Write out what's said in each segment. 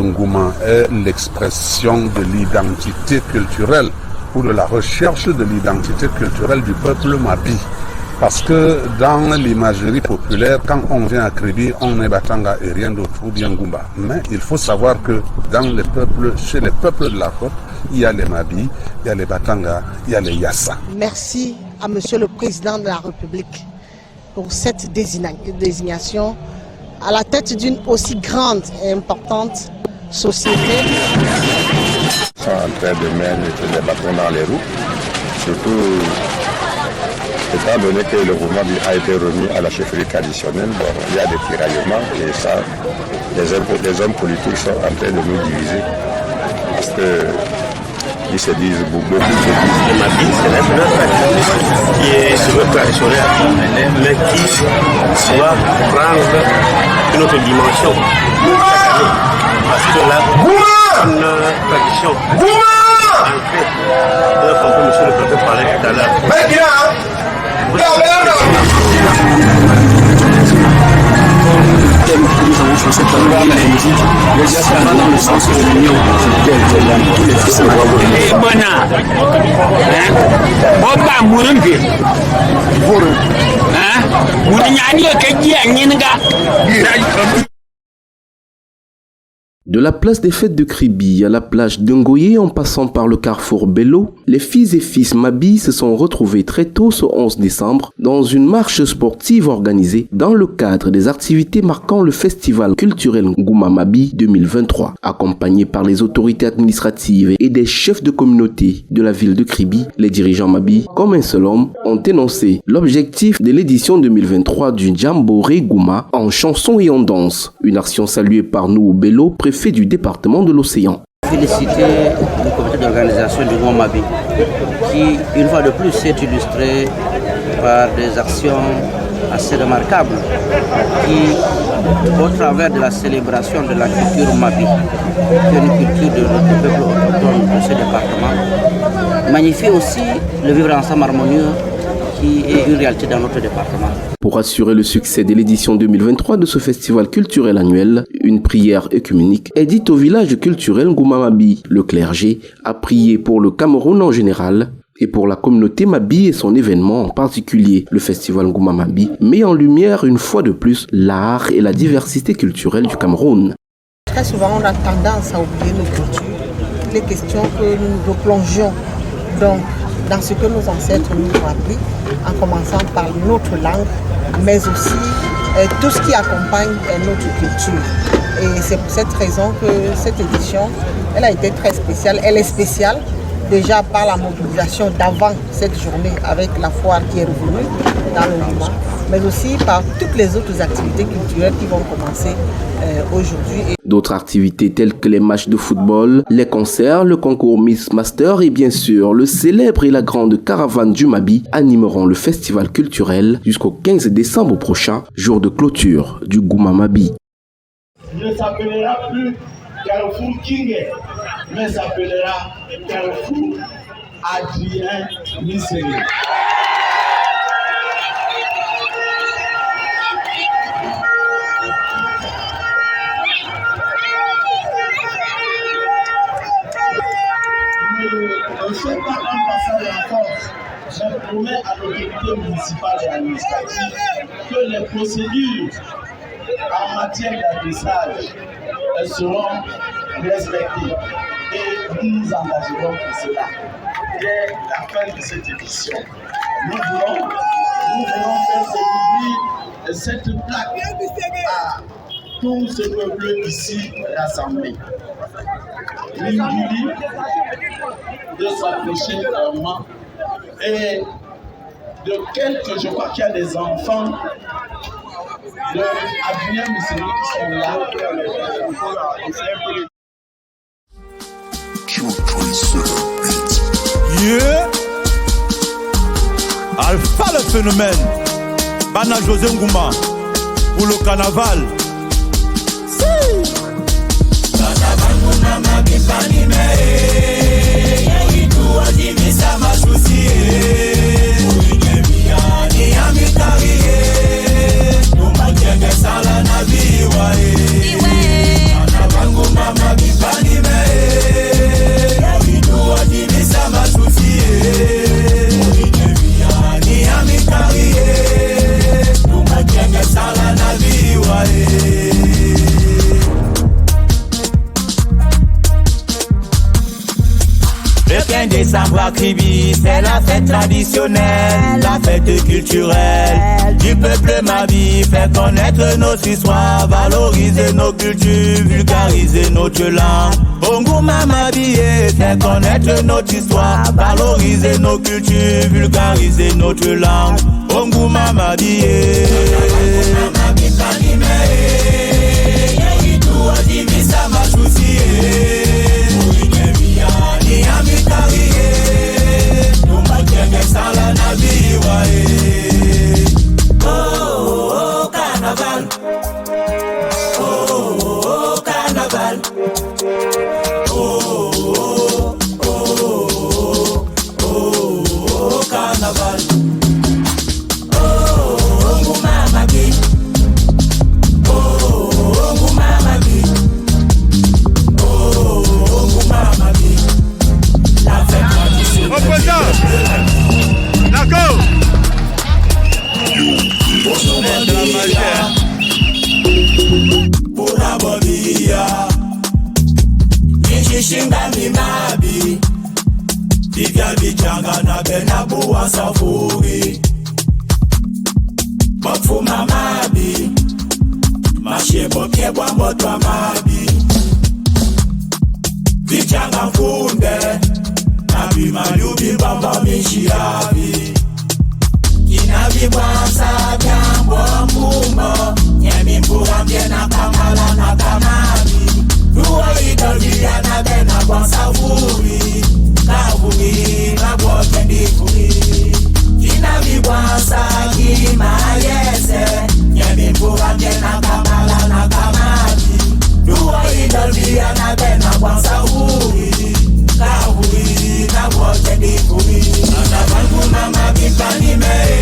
Ngouma est l'expression de l'identité culturelle ou de la recherche de l'identité culturelle du peuple Mabi. Parce que dans l'imagerie populaire, quand on vient à Kribi, on est Batanga et rien d'autre, ou bien Ngoumba. Mais il faut savoir que dans les peuples, chez les peuples de la côte, il y a les Mabi, il y a les Batanga, il y a les Yassa. Merci à Monsieur le Président de la République pour cette désignation à la tête d'une aussi grande et importante société. Ils sont en train de mettre des bâtons dans les roues, surtout étant donné que le mouvement a été remis à la chefferie traditionnelle. Bon, il y a des tiraillements et ça, les hommes politiques sont en train de nous diviser parce qu'ils se disent beaucoup. Ma vie, c'est la première tradition qui est sur le traditionnel, mais qui doit prendre une autre dimension chaque année. Parce que là, une tradition ancrée, comme monsieur le préfet parlait tout à l'heure. De la place des fêtes de Kribi à la plage d'Ngoye en passant par le carrefour Bello, les filles et fils Mabi se sont retrouvés très tôt ce 11 décembre dans une marche sportive organisée dans le cadre des activités marquant le festival culturel Ngouma Mabi 2023. Accompagnés par les autorités administratives et des chefs de communauté de la ville de Kribi, les dirigeants Mabi, comme un seul homme, ont énoncé l'objectif de l'édition 2023 du Jamboree Ngouma en chanson et en danse. Une action saluée par nous Bello, préfet du département de l'Océan. Féliciter le comité d'organisation du Ngouma Mabi qui, une fois de plus, s'est illustré par des actions assez remarquables qui, au travers de la célébration de la culture Mabi, qui est une culture de notre peuple autochtone de ce département, magnifie aussi le vivre ensemble harmonieux qui est une réalité dans notre département. Pour assurer le succès de l'édition 2023 de ce festival culturel annuel, une prière œcuménique est dite au village culturel Ngouma Mabi. Le clergé a prié pour le Cameroun en général et pour la communauté Mabi et son événement en particulier. Le festival Ngouma Mabi met en lumière une fois de plus l'art et la diversité culturelle du Cameroun. Très souvent, on a tendance à oublier nos cultures, les questions que nous nous replongeons donc dans ce que nos ancêtres nous ont appris, en commençant par notre langue, mais aussi tout ce qui accompagne notre culture. Et c'est pour cette raison que cette édition, elle a été très spéciale. Elle est spéciale déjà par la mobilisation d'avant cette journée avec la foire qui est revenue dans le mouvement, mais aussi par toutes les autres activités culturelles qui vont commencer aujourd'hui. D'autres activités telles que les matchs de football, les concerts, le concours Miss Master et bien sûr le célèbre et la grande caravane du Mabi animeront le festival culturel jusqu'au 15 décembre prochain, jour de clôture du Ngouma Mabi. Ne s'appellera plus Carrefour King, mais s'appellera Carrefour Adrien Misséry. Je ne fais pas un passage en force. Je promets à l'autorité municipale et administrative que les procédures en matière d'adressage seront respectées et nous nous engagerons pour cela. Dès la fin de cette édition, nous voulons faire découvrir cette plaque à tout ce peuple ici rassemblé. L'Ingili de s'approcher clairement et de quelques, je crois qu'il y a des enfants de Adrien Misséry qui sont là. Yeah. Alpha le phénomène. Bana José Ngouma pour le carnaval. Mama 21 décembre à Kribi, c'est la fête traditionnelle, la fête culturelle du peuple Mabi. Fait connaître notre histoire, valoriser nos cultures, vulgariser notre langue. Bongouma Mabi, fait connaître notre histoire, valoriser nos cultures, vulgariser notre langue. Bongouma Mabi, oh, carnaval. Oh, carnaval. Oh, carnaval. Oh, Ngoumama Bi. Oh, Ngoumama Bi. Oh, Ngoumama Bi. La fête traditionnelle. Au présent. D'accord. Pura bobia Nishishinga mimabi Divya vichanga na bena buwa safuri Bokfuma mabi Mashebo kiebwa motwa mabi Vichanga mfunde Nabi malubi bamba mishiabi Inabi bwansa jambo mumbo Nyemi mpura mjena kamala na kamabi Ruwa idolvia na bena bwansa vuri Kavuri na bote ndifuri Inabi bwansa kima yese Nyemi mpura mjena kamala na kamabi Ruwa idolvia na bena bwansa vuri Kavuri na bote ndifuri Anabangu mama bipani me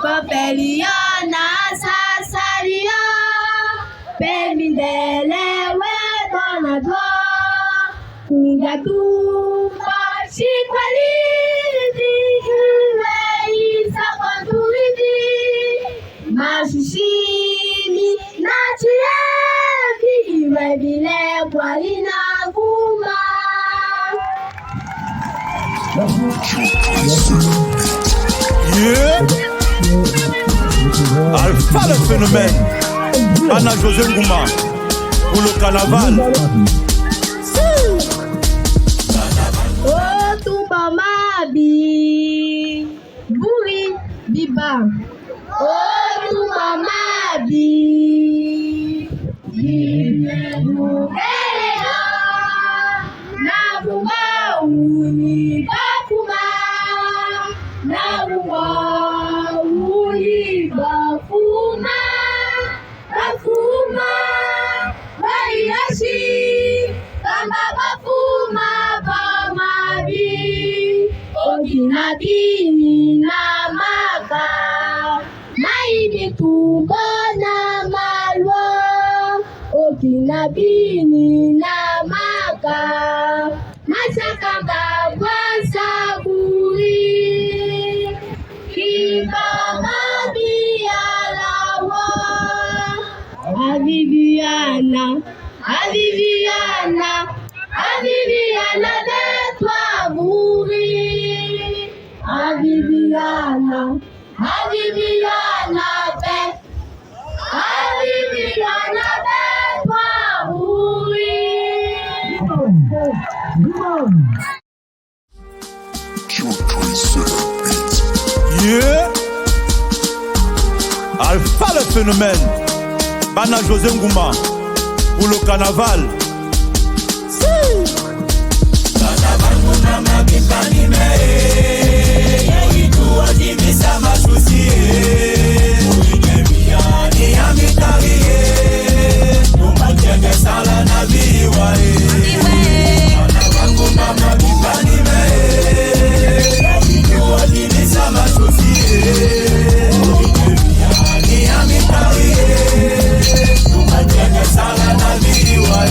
Papeliona sasalia Pemindele wedonadwa Kungatupa shikwalidi Weisa kwanturidi Masushini nachievi Webile kwalina kuma Yeah. Alpha le phénomène. Anna José Ngouma pour le carnaval. Oh Tumba Mabi Bouri Biba. Oh Tumba Mabi Nabuma Uni Bakuma Nabuma Uni Bakuma Bakuma Bayashi Kama Bakuma Bamabi Oginabini Namaka Maidi Tubana Malwa Oginabini Namaka Masaka Bwasa Buri Kibama Bialawa Aviviana Aviviana Aviviana de toi Buri Aviviana Aviviana de Aviviana de toi Buri. Yeah. Alpha phénomène. Bana José Ngouma pour le carnaval. Carnaval Ngouma Bipani me Yitu Adimisa Machusi Uinyemiani Amikari Umakenge Sala Nabiwa Carnaval Ngouma Bipani me Yitu Adimisa Machusi Uinyemiani Amikari Umakenge Sala Nabiwa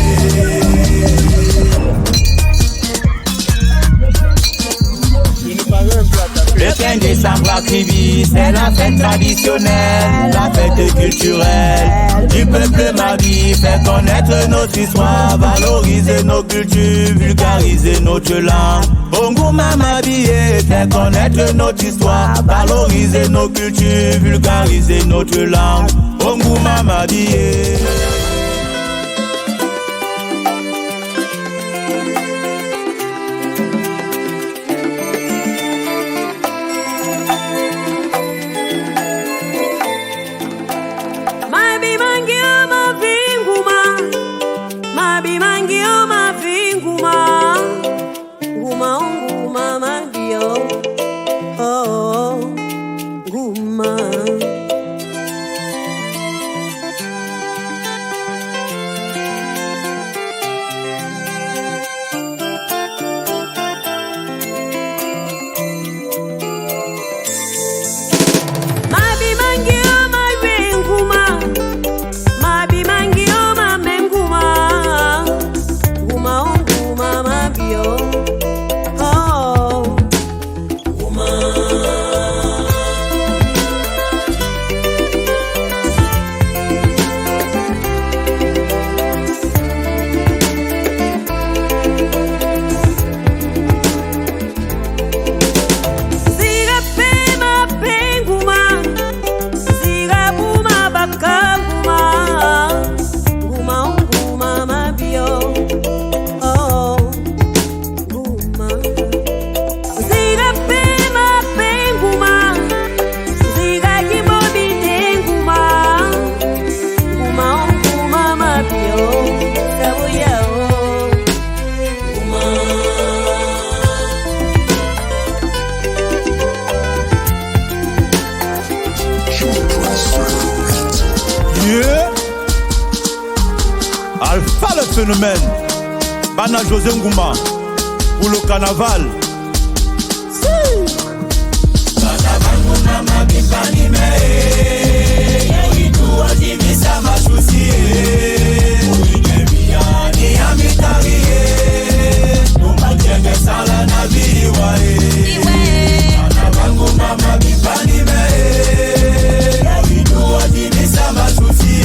Le 15 décembre à Kribi, c'est la fête traditionnelle, la fête culturelle du peuple Mabi. Fait connaître notre histoire, valoriser nos cultures, vulgariser notre langue. Bongo Mamabi, fait connaître notre histoire, valoriser nos cultures, vulgariser notre langue. Bongo Mamabi. Alpha le phénomène. Bana José Ngouma pour le carnaval. Carnaval Ngouma Bipani me Yitu Adimisa Machusi Uinyemiani Amikari Umakenge Sala Nabiwa Carnaval Ngouma Bipani me Yitu Adimisa Machusi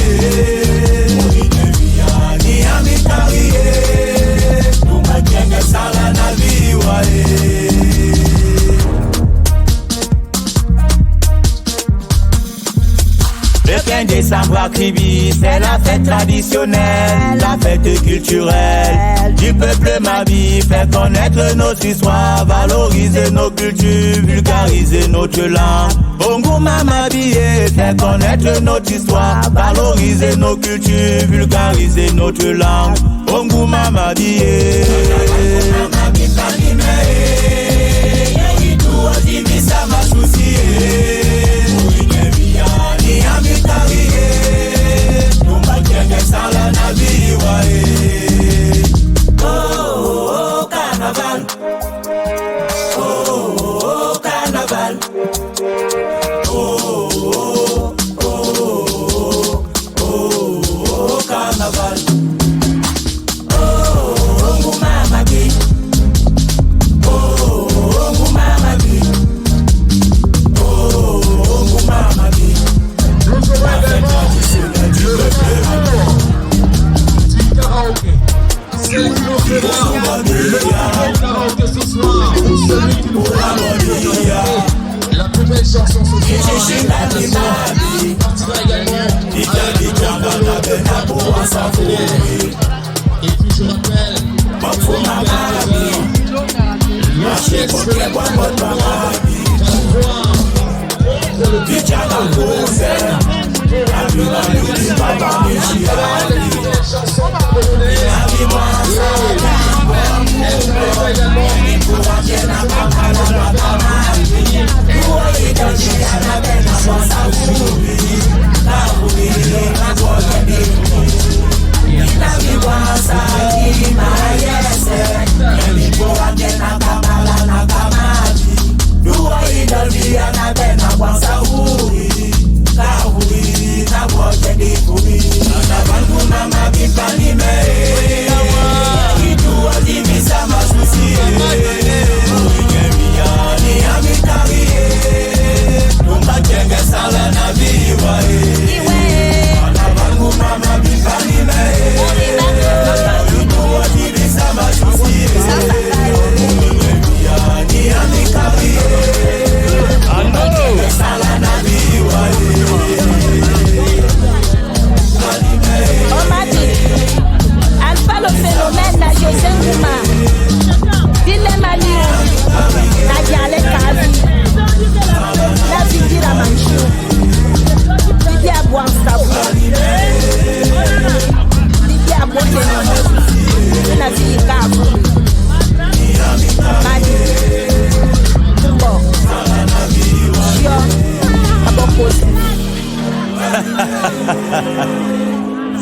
Le 15 décembre à Kribi, c'est la fête traditionnelle, la fête culturelle du peuple Mabi. Fait connaître notre histoire, valoriser nos cultures, vulgariser notre langue. Bongo Mamabi, fait connaître notre histoire, valoriser nos cultures, vulgariser notre langue. Bongo Mamabi. Oh, carnaval. Oh, carnaval. Oh, carnaval. Oh, Mamabi. Oh, Mamabi. Oh, Mamabi. La plus belle chanson ce soir, partira également et puis je rappelle, la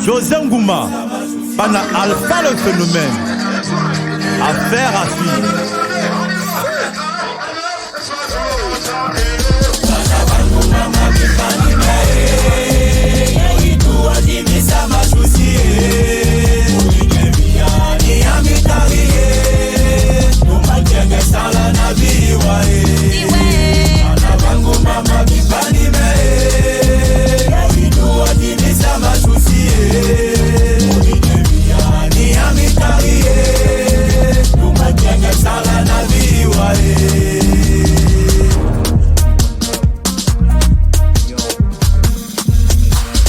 José Ngouma, Pana Alpha le phénomène. Affaire à suivre.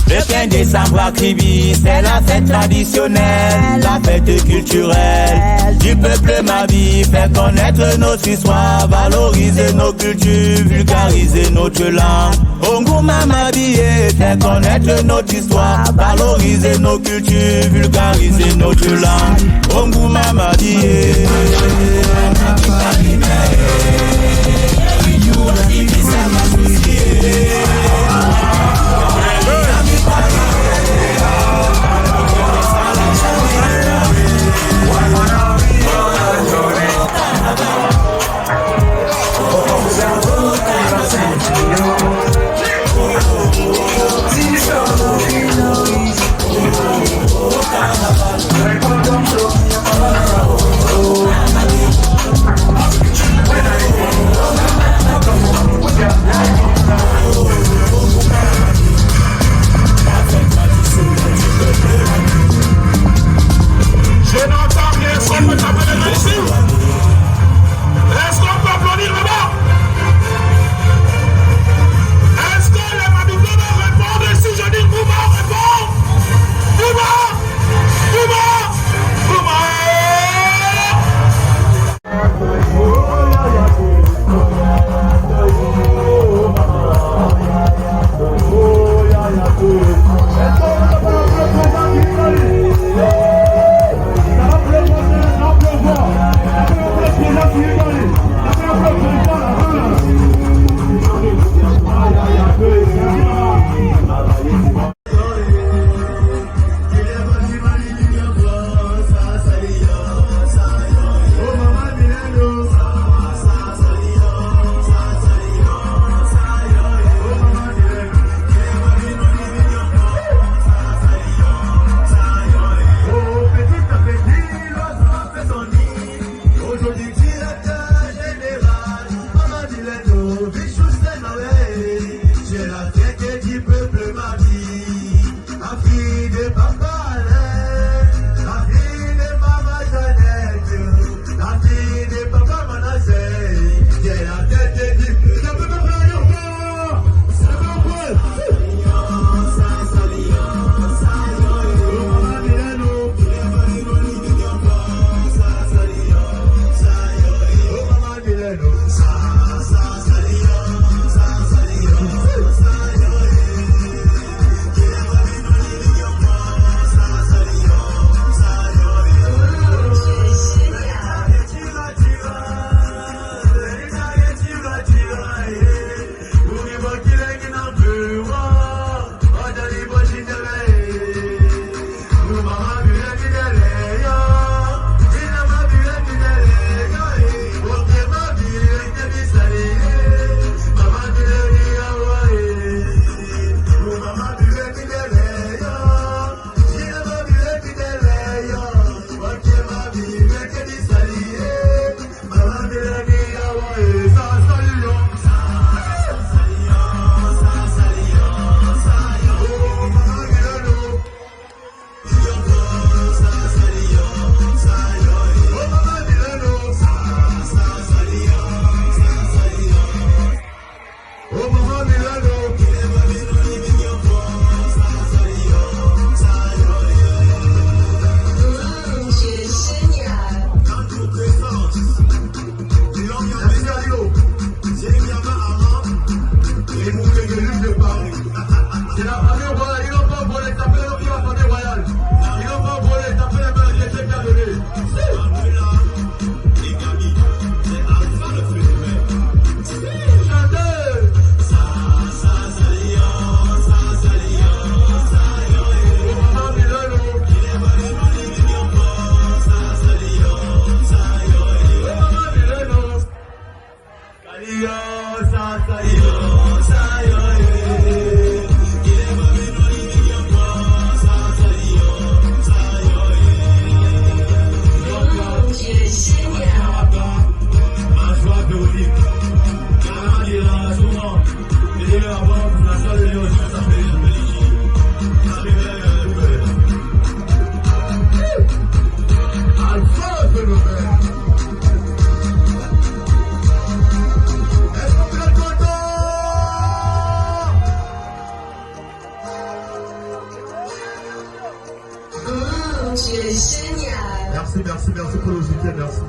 Le 15 décembre à Kribi, c'est la fête traditionnelle, la fête culturelle du peuple Mabi. Faire connaître notre histoire, valoriser nos cultures, vulgariser notre langue. Ongouma Mabi, faire connaître notre histoire, valoriser nos cultures, vulgariser notre langue. Ongouma Mabi. merci pour le soutien, merci.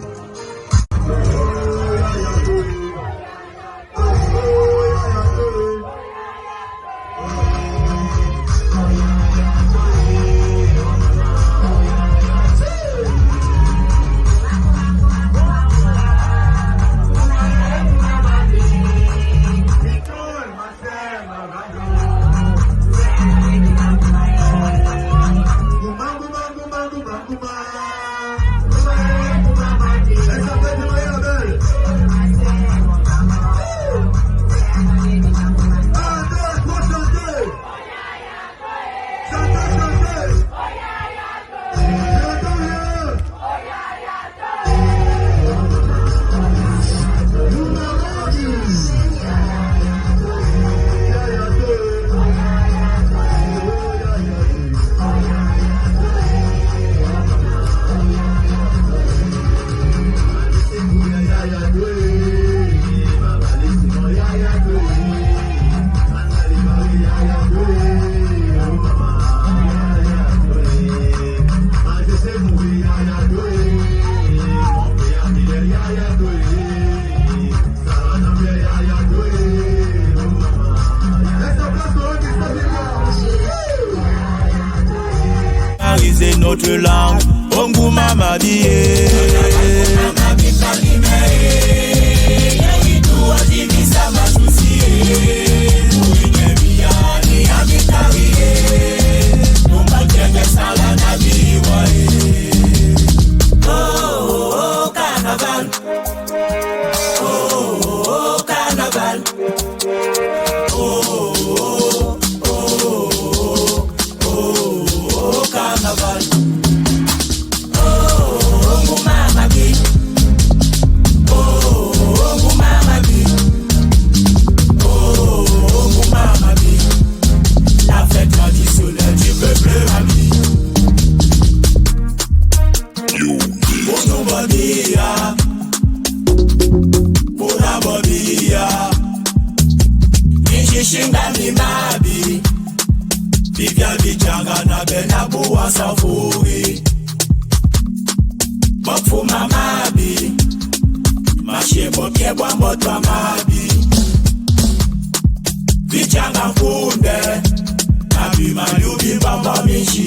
Notre langue, Ongu Mama Bié. Oh, carnaval. Oh, carnaval. Carnaval. Safuri Mokfu mamabi Mashe boke bwamboto mabi Vichanga funde Nabi malubi bamba mishi